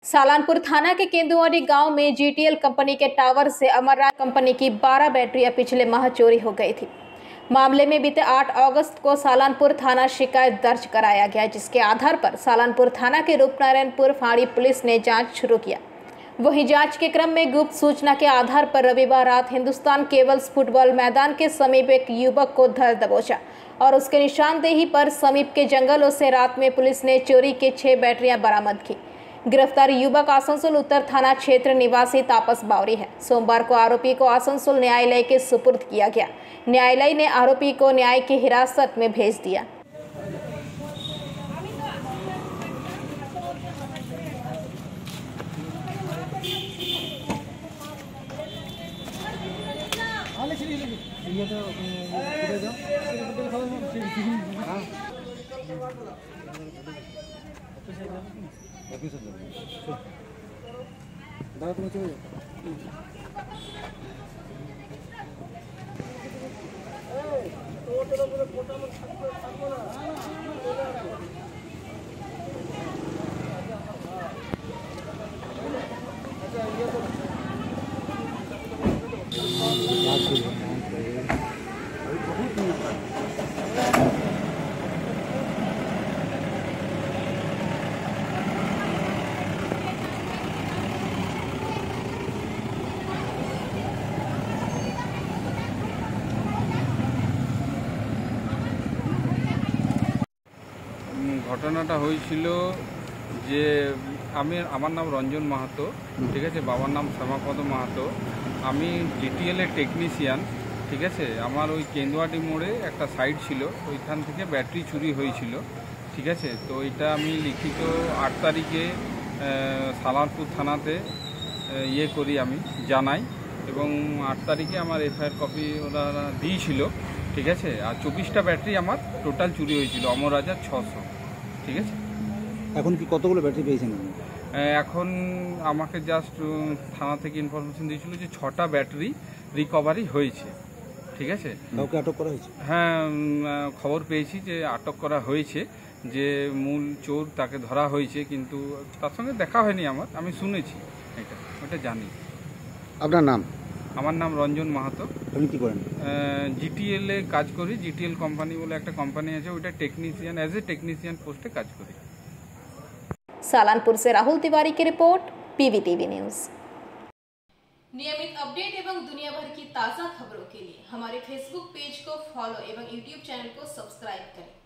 सालानपुर थाना के केंदुआरी गांव में जीटीएल कंपनी के टावर से अमरराज कंपनी की 12 बैटरियां पिछले माह चोरी हो गई थी। मामले में बीते 8 अगस्त को सालानपुर थाना शिकायत दर्ज कराया गया, जिसके आधार पर सालानपुर थाना के रूपनारायणपुर फाड़ी पुलिस ने जांच शुरू किया। वहीं जांच के क्रम में गुप्त सूचना के आधार पर रविवार रात हिंदुस्तान केबल्स फुटबॉल मैदान के समीप एक युवक को धर दबोचा और उसके निशानदेही पर समीप के जंगलों से रात में पुलिस ने चोरी के 6 बैटरियां बरामद की। गिरफ्तार युवक आसनसोल उत्तर थाना क्षेत्र निवासी तापस बावरी है। सोमवार को आरोपी को आसनसोल न्यायालय के सुपुर्द किया गया। न्यायालय ने आरोपी को न्याय की हिरासत में भेज दिया। ঘটনাটা হয়েছিল যে আমার নাম রঞ্জন মাহাতো, ঠিক আছে, বাবার নাম শ্যামাপদ মাহাতো। আমি জিটিএলের টেকনিশিয়ান, ঠিক আছে। আমার ওই কেন্দুয়াটি মোড়ে একটা সাইট ছিল, ওইখান থেকে ব্যাটারি চুরি হয়েছিল, ঠিক আছে। তো এটা আমি লিখিত 8 তারিখে সালানপুর থানাতে করি, আমি জানাই, এবং 8 তারিখে আমার এফআইআর কপি ওরা দিয়েছিল, ঠিক আছে। আর 24টা ব্যাটারি আমার টোটাল চুরি হয়েছিল, অমররাজার 600, ঠিক আছে। এখন কি কতগুলো ব্যাটারি পেয়েছেন? এখন আমাকে জাস্ট থানা থেকে ইনফরমেশন দিয়েছিল যে 6টা ব্যাটারি রিকভারি হয়েছে, ঠিক আছে। কাউকে আটক করা হয়েছে? হ্যাঁ, খবর পেয়েছি যে আটক করা হয়েছে, যে মূল চোর তাকে ধরা হয়েছে, কিন্তু তার সঙ্গে দেখা হয়নি আমার, আমি শুনেছি, ওটা জানি। আপনার নাম? আমার নাম রঞ্জন মাহাতো। আপনি কি করেন? জিটিএলে কাজ করি। জিটিএল কোম্পানি বলে একটা কোম্পানি আছে, ওইটা টেকনিশিয়ান, এজ এ টেকনিশিয়াन পোস্টে काज करी। सालानपुर से राहुल तिवारी की रिपोर्ट, पीवीटीवी न्यूज। नियमित अपडेट एवं दुनिया भर की ताज़ा खबरों के लिए हमारे फेसबुक पेज को फॉलो एवं यूट्यूब चैनल को सब्सक्राइब करें।